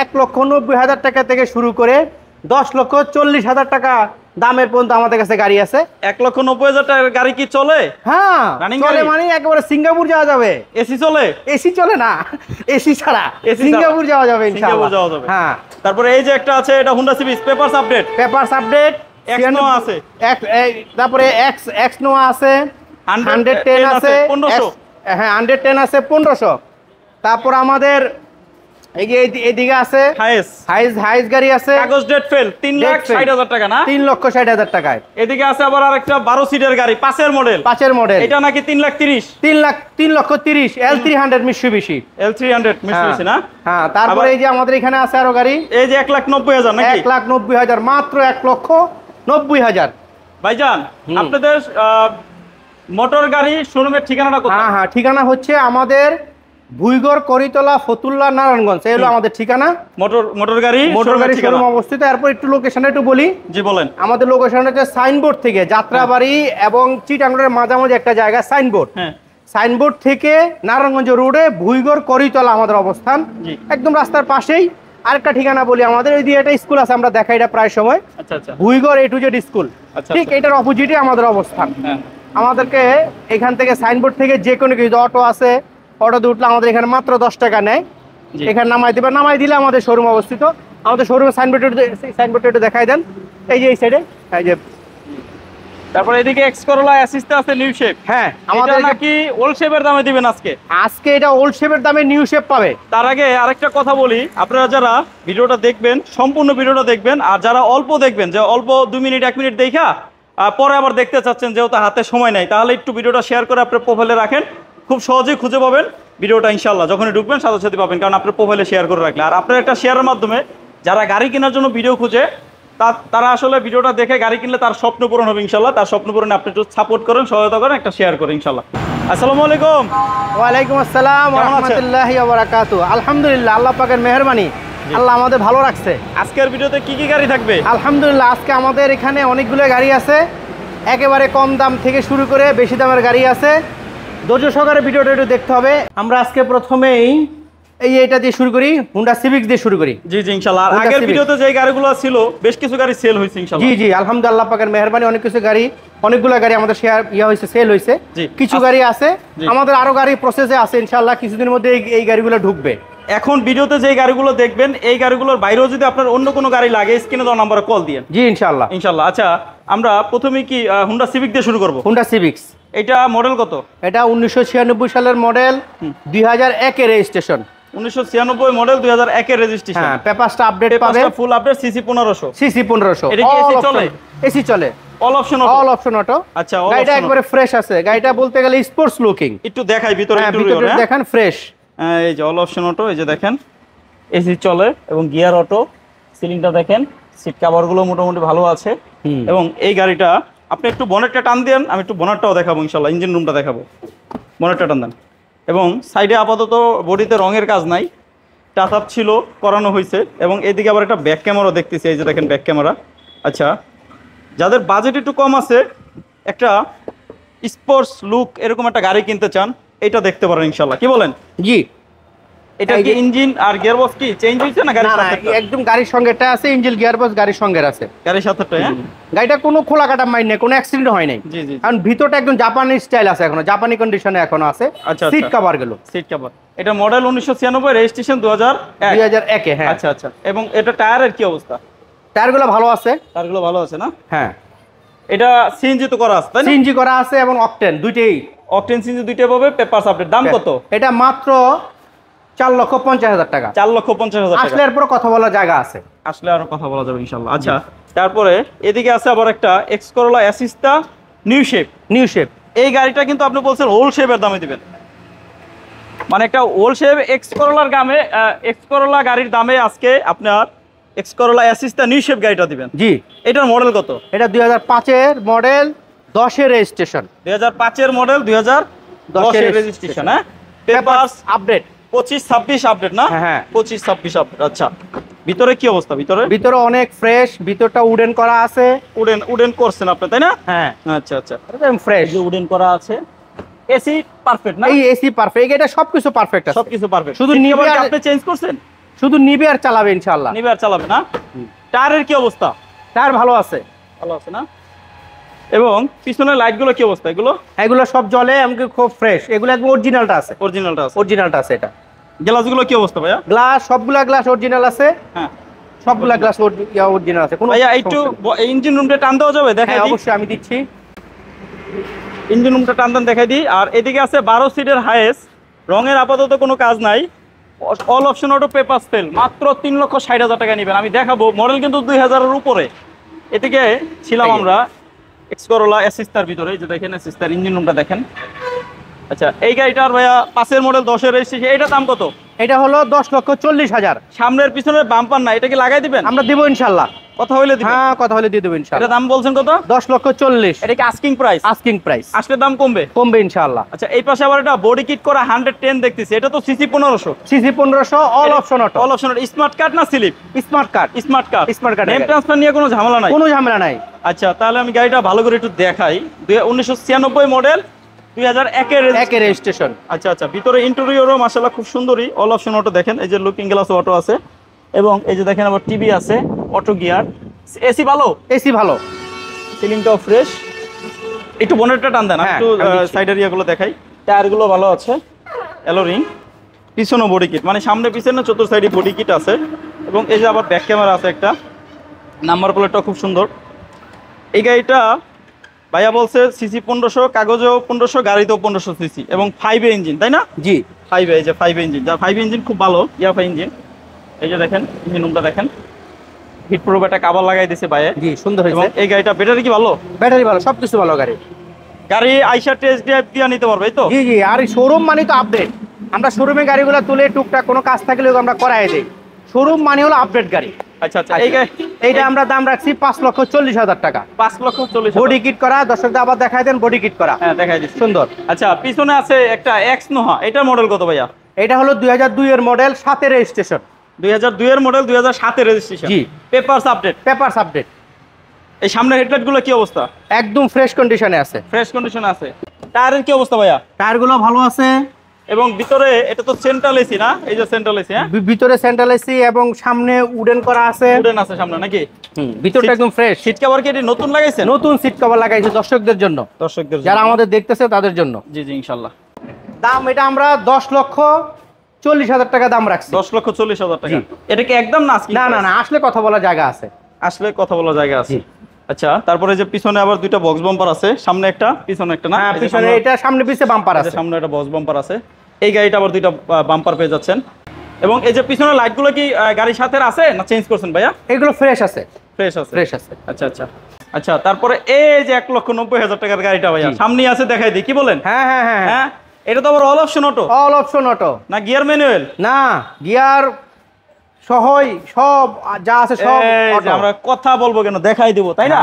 1,90,000 টাকা থেকে শুরু করে 10,40,000 টাকা দামের পর্যন্ত আমাদের কাছে গাড়ি আছে। 1,90,000 টাকার গাড়ি কি চলে? হ্যাঁ চলে, মানে একেবারে সিঙ্গাপুর যাওয়া যাবে। এসি চলে? এসি চলে না, এসি ছাড়া সিঙ্গাপুর যাওয়া যাবে ইনশাআল্লাহ। যাওয়া যাবে। হ্যাঁ, তারপরে এই যে একটা আছে, এটা হুন্ডা সিভিক পেপারস আপডেট। নোয়া আছে, তারপরে এক্স নোয়া আছে, 110 আছে, 1500। হ্যাঁ 110 আছে 1500। তারপর আমাদের এদিকে আছে হাইস গাড়ি আছে, কাগজ ডেট ফেল, 3,60,000 টাকা না? 3,60,000 টাকায়। এদিকে আছে আবার আরেকটা 12 সিটের গাড়ি, 5 এর মডেল। এটা নাকি 3,30,000। 3,30,000 L300 মিৎসুবিশি। L300 মিৎসুবিশি না? হ্যাঁ, তারপরে এই যে আমাদের এখানে আছে আরো গাড়ি, এই যে 1,90,000 নাকি? 1,90,000, মাত্র 1,90,000। ভাইজান, আপনাদের মোটর গাড়ি শোরুমের ঠিকানাটা কোথায়? হ্যাঁ, ঠিকানা হচ্ছে আমাদের ভুইগড়, করিতলা, ফতুল্লা, নারায়ণগঞ্জ, এই হলো আমাদের ঠিকানা। মোটর গাড়ি শোরুম অবস্থিত। এরপর একটু লোকেশনটা একটু বলি। জি বলেন। আমাদের লোকেশন হচ্ছে সাইনবোর্ড থেকে যাত্রাবাড়ি এবং চিটাগংয়ের মাঝামাঝি একটা জায়গা, সাইনবোর্ড থেকে নারায়ণগঞ্জ রোডে ভুইগড়, করিতলা আমাদের অবস্থান, একদম রাস্তার পাশেই। আরেকটা ঠিকানা বলি, আমাদের ওই দিয়ে একটা স্কুল আছে, আমরা দেখাই এটা প্রায় সময়। Bhuigarh A to Z school, ঠিক এটার অপোজিটে আমাদের অবস্থান। আমাদেরকে এখান থেকে সাইনবোর্ড থেকে যে কোনো কিছু, অটো আছে, অটোতে উঠলে আমাদের এখানে মাত্র 10 টাকা নেয়। এখানে নামাই দিলে আমাদের শোরুম অবস্থিত। আমাদের শোরুমের সাইনবোর্ড একটু দেখাই দেন, এই যে এই সাইডে, এই যে। তারপর এদিকে এক্স করোলা অ্যাসিস্টে আছে নিউ শেপ। হ্যাঁ, আমাদের নাকি ওল্ড শেপের দামে দিবেন আজকে এটা ওল্ড শেপের দামে নিউ শেপ পাবে। তার আগে আরেকটা কথা বলি, আপনারা যারা ভিডিওটা দেখবেন সম্পূর্ণ ভিডিওটা দেখবেন, আর যারা অল্প দেখবেন, যে অল্প 2 মিনিট 1 মিনিট দেখা পরে আবার দেখতে চাচ্ছেন, যেহেতু হাতে সময় নাই, তাহলে একটু ভিডিওটা শেয়ার করে আপনার প্রোফাইলে রাখেন, খুব সহজেই খুঁজে পাবেন ভিডিওটা ইনশাল্লাহ। যখনই ঢুকবেন সাথে সাথে পাবেন, কারণ আপনার প্রোফাইলে শেয়ার করে রাখলে। আর আপনার একটা শেয়ারের মাধ্যমে যারা গাড়ি কেনার জন্য ভিডিও খুঁজে, তারা আসলে ভিডিওটা দেখে গাড়ি কিনলে তার স্বপ্ন পূরণ হবে ইনশাল্লাহ। তার স্বপ্ন পূরণে আপনি একটু সাপোর্ট করেন, সহায়তা করেন, একটা শেয়ার করেন ইনশাল্লাহ। আসসালামু আলাইকুম। ওয়ালাইকুম আসসালাম ওয়া রাহমাতুল্লাহি ওয়া বারাকাতুহু। আলহামদুলিল্লাহ, আল্লাহ পাকের মেহেরবানি, আল্লাহ আমাদের ভালো রাখছে। আজকের ভিডিওতে কি কি গাড়ি থাকবে? আলহামদুলিল্লাহ, আজকে আমাদের এখানে অনেকগুলো গাড়ি আছে, একেবারে কম দাম থেকে শুরু করে বেশি দামের গাড়ি আছে। ধৈর্য সহকারে ভিডিওটা একটু দেখতে হবে। আমরা আজকে প্রথমেই এটা দিয়ে শুরু করি, হুন্ডা সিভিক দিয়ে শুরু করি। জি ইনশাআল্লাহ। আগের ভিডিওতে যে গাড়িগুলো ছিল, বেশ কিছু গাড়ি সেল হয়েছে ইনশাআল্লাহ। জি আলহামদুলিল্লাহ, আল্লাহ পাকের মেহেরবানি, অনেকগুলো গাড়ি আমাদের সেল হয়েছে। কিছু গাড়ি আছে, আমাদের আরো গাড়ি প্রসেসে আছে ইনশাআল্লাহ, কিছুদিনের মধ্যে এই গাড়িগুলো ঢুকবে। এখন ভিডিওতে যে গাড়িগুলো দেখবেন, এই গাড়িগুলোর বাইরেও যদি আপনার অন্য কোনো গাড়ি লাগে, স্ক্রিনে দেওয়া নম্বরে কল দিন। জি ইনশাআল্লাহ। আচ্ছা, আমরা প্রথমে কি হুন্ডা সিভিক দিয়ে শুরু করব? হুন্ডা সিভিক্স, এটা মডেল কত? এটা 1996 সালের মডেল, 2001 এর রেজিস্ট্রেশন। 1996 মডেল, 2001 এর রেজিস্ট্রেশন। হ্যাঁ, পেপারসটা আপডেট পাবে, ফুল আপডেট, সিসি 1500। এটা কি এসি চলে? এসি চলে, অল অপশন অটো। আচ্ছা, গাড়িটা একবারে ফ্রেশ আছে। গাড়িটা বলতে গেলে স্পোর্টস লুকিং। একটু দেখাই ভিতরে, একটু দেখেন ফ্রেশ। এই যে অল অপশন অটো, এই যে দেখেন এসি চলে এবং গিয়ার অটো। সিলিংটা দেখেন, সিট কভারগুলো মোটামুটি ভালো আছে। এবং এই গাড়িটা আপনি একটু বনেটটা টান দেন, আমি একটু বনেটটাও দেখাবো ইনশাআল্লাহ, ইঞ্জিন রুমটা দেখাবো। বনেটটা টান দেন। এবং সাইডে আপাতত বডিতে রঙের কাজ নাই, টাচ আপ ছিল, করানো হয়েছে। এবং এদিকে আবার একটা ব্যাক ক্যামেরা দেখতেছি, এই যে দেখেন ব্যাক ক্যামেরা। আচ্ছা, যাদের বাজেট একটু কম আছে, একটা স্পোর্টস লুক এরকম একটা গাড়ি কিনতে চান, এটা দেখতে পারেন ইনশাআল্লাহ। কি বলেন? জি। এটা কি ইঞ্জিন আর গিয়ারবক্স কি চেঞ্জ হইছে না গাড়ির সাথে? না, একদম গাড়ির সঙ্গে এটা আছে, ইঞ্জিন গিয়ারবক্স গাড়ির সঙ্গে আছে, গাড়ির সাথে। হ্যাঁ, গাড়িটা কোনো খোলা কাটা মাইন নেই, কোনো অ্যাক্সিডেন্ট হয় নাই। জি কারণ ভিতরটা একদম জাপানি স্টাইল আছে, এখনো জাপানি কন্ডিশনে এখনো আছে। সিট কভার গুলো, সিট কভার। এটা মডেল 1996, রেজিস্ট্রেশন 2001 এ। হ্যাঁ, আচ্ছা। এবং এটা টায়ারের কি অবস্থা? টায়ারগুলো ভালো আছে। টায়ারগুলো ভালো আছে না? হ্যাঁ। এটা সিএনজি তো করা আছে, তাই না? সিএনজি করা আছে এবং অকটেন, দুইটাই। অকটেন সিএনজি দুইটাই পাবে, পেপারস আপডেট। দাম কত? এটা মাত্র 4,50,000 টাকা। 4,50,000 টাকা। আসলে এরপর কথা বলার জায়গা আছে, আসলে আরো কথা বলা যাবে ইনশাআল্লাহ। আচ্ছা, তারপরে এদিকে আছে আবার একটা এক্স করোলা অ্যাসিস্টা নিউ শেপ। এই গাড়িটা কিন্তু আপনি বলছেন ওল্ড শেপের দামে দিবেন, মানে একটা ওল্ড শেপ এক্স করোলা গাড়ির দামে আজকে আপনার এক্স করোলা অ্যাসিস্টা নিউ শেপ গাড়িটা দিবেন। জি। এটার মডেল কত? এটা 2005 এর মডেল, 10 এর রেজিস্ট্রেশন। 2005 এর মডেল, 2010 এর রেজিস্ট্রেশন। হ্যাঁ, পেপারস আপডেট 25-26 আপডেট না? হ্যাঁ, 25-26 আপডেট। আচ্ছা, ভিতরে কি অবস্থা? ভিতরে অনেক ফ্রেশ, ভিতরটা উডেন করা আছে। উডেন করছেন আপনি, তাই না? হ্যাঁ। আচ্ছা, একদম ফ্রেশ, উডেন করা আছে। এসি পারফেক্ট না? এই এসি পারফেক্ট, এটা সবকিছু পারফেক্ট আছে, সবকিছু পারফেক্ট। শুধু নিবে আপনি চেঞ্জ করছেন? শুধু নিবে আর চালাবে ইনশাআল্লাহ। নিবে আর চালাবে না। টায়ারের কি অবস্থা? টায়ার ভালো আছে। ভালো আছে না? এবং পিছনের লাইটগুলো কি অবস্থা? এগুলো সব জ্বলে, এমনকি খুব ফ্রেশ। এগুলো একদম অরিজিনালটা আছে। অরিজিনালটা আছে এটা। গ্লাসগুলো কি অবস্থা ভাইয়া? গ্লাস সবগুলা গ্লাস অরিজিনাল আছে। হ্যাঁ, সবগুলা গ্লাস অরিজিনাল আছে। ভাইয়া একটু ইঞ্জিন রুমটা টান দেওয়া যাবে? দেখাই দিই। অবশ্যই আমি দিচ্ছি। ইঞ্জিন রুমটা টান দেখাই দিই। আর এদিকে আছে 12 সিটের হাইয়েস্ট। রঙের আপাতত কোনো কাজ নাই। All option auto, papers fail. মাত্র 3,60,000 টাকা নেবেন। আমি দেখাবো, মডেল কিন্তু 2000-এর উপরে। এদিকে ছিলাম আমরা এক্স করোলা এসিস্তার ভিতরে, যে দেখেন এসিস্তার ইঞ্জিন রুমটা দেখেন। আচ্ছা, এই গাড়িটার ভাইয়া 5-এর মডেল, 10-এর রেজিস্ট্রেশন। এটা দাম কত? এটা হলো 10,40,000। সামনের পিছনের বাম্পার না, এটা কি লাগাই দিবেন? আমরা দিব ইনশাআল্লাহ। কথা হইলে দিবেন? হ্যাঁ, কথা হলে দিয়ে দেব ইনশাআল্লাহ। এটা দাম বলছেন কত? 10,40,000। এটা কি আস্কিং প্রাইস? Asking price. আসলে দাম কমবে ইনশাআল্লাহ। আচ্ছা, এই পাশে আবার এটা বডি কিট করা 110 দেখতেছি। এটা তো CC 1500। CC 1500, all option auto. All option. Smart card না slip? Smart card. Smart card. Name transfer নিয়ে কোনো ঝামেলা নাই? কোনো ঝামেলা নাই। আচ্ছা, তাহলে আমি গাড়িটা ভালো করে একটু দেখাই। 1996 মডেল, 2001-এর রেজিস্ট্রেশন। আচ্ছা, ভিতরে ইন্টেরিয়রও মাশাআল্লাহ খুব সুন্দরই। অল অপশন অটো দেখেন, এই যে লুকিং গ্লাস অটো আছে, এবং এই যে দেখেন আবার টিভি আছে, অটো গিয়ার, এসি ভালো। সিলিংটাও ফ্রেশ। একটু বনেটটা টান দেন, একটু সাইডের ইয়াগুলো দেখাই। টায়ারগুলো ভালো আছে, অ্যালো রিং। পিছনে বডি কিট, মানে সামনে পিছনে চতুর্থ সাইডে বডি কিট আছে, এবং এই যে আবার ব্যাক ক্যামেরা আছে একটা। নাম্বার প্লেটটা খুব সুন্দর। এই গাড়িটা ভাইয়া বলছে সিসি 1500, কাগজেও 1500, গাড়িতেও 1500 সিসি, এবং 5 ইঞ্জিন, তাই না? জি, 5, এই যে 5 ইঞ্জিন। যা 5 ইঞ্জিন খুব ভালো, ইয়াফা ইঞ্জিন। এই যে দেখেন ইঞ্জিন রুমটা দেখেন, হিট প্রুফ একটা কভার লাগাই দিয়েছে বাইরে। জি, সুন্দর হয়েছে। এবং এই গাড়িটা ব্যাটারি কি ভালো? ব্যাটারি ভালো, সবকিছু ভালো। গাড়ি আইসা টেস্ট ড্রাইভ দিয়ে নিতে পারবে, এই তো? জি, আর শোরুম মানে তো আপডেট। আমরা শোরুমে গাড়িগুলো তুলে টুকটাক কোনো কাজ থাকলে আমরা করাই দেই। শোরুম মানে হলো আপডেট গাড়ি। আচ্ছা, এইটা আমরা দাম রাখছি 5,40,000 টাকা। 5,40,000। বডি কিট করা। দর্শকদের আবার দেখাই দেন, বডি কিট করা। হ্যাঁ, দেখাই দিচ্ছি। সুন্দর। আচ্ছা, পিছনে আছে একটা এক্স নোহা। এটার মডেল কত ভাইয়া? এটা হলো 2002-এর মডেল, 7-এর রেজিস্ট্রেশন। 2002-এর মডেল, 2007-এর রেজিস্ট্রেশন। জি। Papers update. এই সামনের হেডলাইট গুলো কি অবস্থা? একদম ফ্রেশ কন্ডিশনে আছে। টায়ারের কি অবস্থা ভাইয়া? টায়ারগুলো ভালো আছে। এবং ভিতরে এটা তো সেন্ট্রাল এসি না? এই যে সেন্ট্রাল এসি। হ্যাঁ, ভিতরে সেন্ট্রাল এসি এবং সামনে উডেন করা আছে। উডেন আছে সামনে নাকি? ভিতরটা একদম ফ্রেশ। সিট কভার কি এটা নতুন লাগাইছেন? নতুন সিট কভার লাগাইছে দর্শকদের জন্য, যারা আমাদের দেখতেছে তাদের জন্য। জি, ইনশাআল্লাহ। দাম এটা আমরা 10,40,000 টাকা দাম রাখছি। 10,40,000 টাকা। এটা কি একদম না? না, আসলে কথা বলার জায়গা আছে। আচ্ছা, তারপরে যে পিছনে আবার দুইটা বক্স বাম্পার আছে, সামনে একটা পিছনে একটা না? হ্যাঁ, পিছনে এটা, সামনে পিছে বাম্পার আছে। সামনে একটা বক্স বাম্পার আছে। এই গাড়িটা আবার দুইটা বাম্পার পেয়ে যাচ্ছেন। এবং এই যে পিছনে লাইটগুলো কি গাড়ির সাথে আছে না চেঞ্জ করছেন ভাইয়া? এগুলো ফ্রেশ আছে। আচ্ছা, তারপরে এই যে 1,90,000 টাকার গাড়িটা ভাইয়া সামনে আছে, দেখাই দিই। কি বলেন? হ্যাঁ, এটা তো আবার অল অপশন অটো না? গিয়ার ম্যানুয়াল না, গিয়ার সহই সব যা আছে সব অটো। আমরা কথা বলবো কেন, দেখাই দিব, তাই না?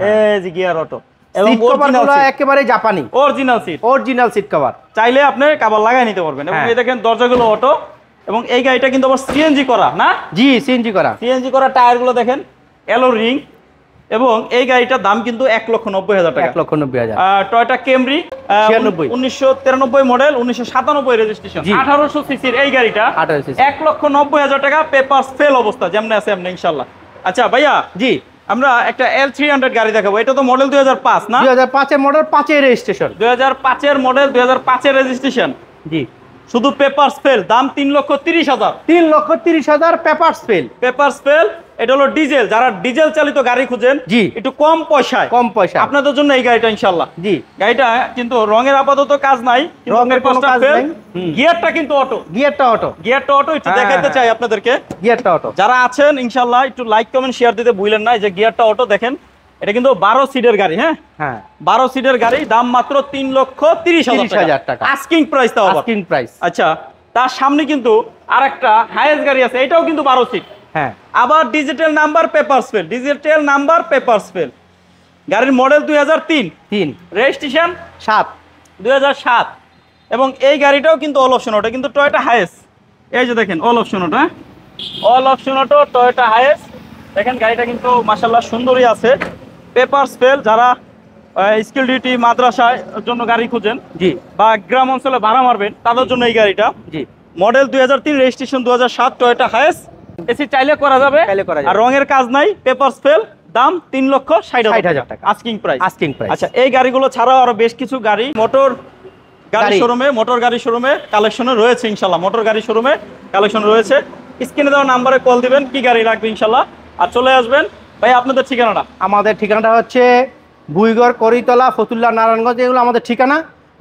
এই যে গিয়ার অটো, এবং সিট কভারগুলো একেবারে জাপানি, অরিজিনাল সিট কভার। চাইলে আপনি কভার লাগাই নিতে পারবেন। এবং এই দেখেন দরজাগুলো অটো। এবং এই গাড়িটা কিন্তু আবার সিএনজি করা না? জি, সিএনজি করা। টায়ারগুলো দেখেন, অ্যালো রিং। এবং এই গাড়িটার দাম কিন্তু 1,90,000 টাকা। 1,90,000। টয়োটা ক্যামরি, 1993 মডেল, 1997 রেজিস্ট্রেশন, 1800 সিসির এই গাড়িটা 1,90,000 টাকা। পেপারস ফেল অবস্থা, যেমন আছে এমনি ইনশাআল্লাহ। আচ্ছা ভাইয়া, জি, আমরা একটা L300 গাড়ি দেখাবো। এটা তো মডেল 2005 না? 2005-এর মডেল, 5-এর রেজিস্ট্রেশন। 2005-এর মডেল, 2005-এর রেজিস্ট্রেশন। জি, শুধু পেপারস ফেল, দাম 3,30,000। 3,30,000 পেপারস ফেল। এটা হলো ডিজেল। যারা ডিজেল চালিত গাড়ি খুঁজেন, জি, একটু কম পয়সা আপনাদের জন্য এই গাড়িটা ইনশাআল্লাহ। জি, গাড়িটা কিন্তু রঙের আপাতত কাজ নাই, রঙের কোনো কাজ নাই। গিয়ারটা কিন্তু অটো। একটু দেখাতে চাই আপনাদেরকে। গিয়ারটা অটো। যারা আছেন ইনশাআল্লাহ একটু লাইক কমেন্ট শেয়ার দিতে ভুলেন না। এই যে গিয়ারটা অটো দেখেন, এটা কিন্তু 12 সিটের গাড়ি। হ্যাঁ, 12 সিটের গাড়ি, দাম মাত্র 3,30,000 টাকা। Asking price. আচ্ছা, তার সামনে কিন্তু আরেকটা হাইয়েস্ট গাড়ি আছে, এটাও কিন্তু 12 সিট। হ্যাঁ, আবার ডিজিটাল নাম্বার, পেপারস ফেল। গাড়ির মডেল 2003, রেজিস্ট্রেশন 2007। এবং এই গাড়িটাও কিন্তু অল অপশন অটো, কিন্তু টয়োটা হাইয়েস্ট। এই যে দেখেন all option auto, Toyota highest. দেখেন গাড়িটা কিন্তু মাশাআল্লাহ সুন্দরই আছে। Papers fail. যারা স্কিল ডিউটি, মাদ্রাসার জন্য গাড়ি খুঁজেন, জি, বা গ্রাম অঞ্চলে ভাড়া মারবেন, তাদের জন্য এই গাড়িটা। জি, model 2003, registration 2007, Toyota Hiace. AC চাইলে করা যাবে, আর রঙের কাজ নাই, পেপারস ফেল, দাম 3,60,000 টাকা আস্কিং প্রাইস। আচ্ছা, এই গাড়িগুলো ছাড়াও আরো বেশ কিছু গাড়ি মোটর গাড়ি শোরুমে কালেকশনে রয়েছে ইনশাআল্লাহ। মোটর গাড়ি শোরুমে কালেকশন রয়েছে। স্ক্রিনে দেওয়া নাম্বারে কল দিবেন, কি গাড়ি লাগবে ইনশাআল্লাহ, আর চলে আসবেন। ভাই আপনাদের ঠিকানাটা? আমাদের ঠিকানাটা হচ্ছে ভুইগড়, করিতলা, ফতুল্লা, নারায়ণগঞ্জ, এগুলো আমাদের ঠিকানা।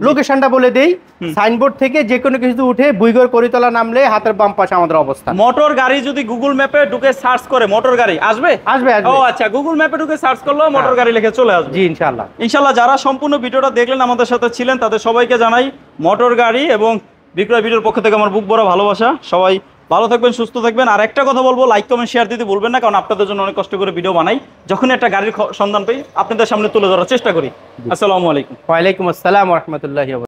লোকেশনটা বলে দেই, সাইনবোর্ড থেকে যে কোনো কিছু উঠে ভুইগড়, করিতলা নামলে হাতের বাম পাশে আমাদের অবস্থান। মোটর গাড়ি যদি গুগল ম্যাপে ঢুকে সার্চ করে মোটর গাড়ি আসবে? ও আচ্ছা, গুগল ম্যাপে ঢুকে সার্চ করলেও মোটর গাড়ি লিখে চলে আসবে। জি ইনশাআল্লাহ। ইনশাআল্লাহ যারা সম্পূর্ণ ভিডিওটা দেখলেন, আমাদের সাথে ছিলেন, তাদের সবাইকে জানাই মোটর গাড়ি এবং বিক্রয় ভিডিওর পক্ষ থেকে আমার বুক ভরা ভালোবাসা। সবাই ভালো থাকবেন, সুস্থ থাকবেন। আর একটা কথা বলবো, লাইক কমেন্ট শেয়ার দিতে ভুলবেন না, কারণ আপনাদের জন্য অনেক কষ্ট করে ভিডিও বানাই। যখনই একটা গাড়ির সন্ধান পাই আপনাদের সামনে তুলে ধরার চেষ্টা করি। আসসালামু আলাইকুম। ওয়ালাইকুম আসসালাম ওয়া রাহমাতুল্লাহি ওয়া বারাকাতুহু।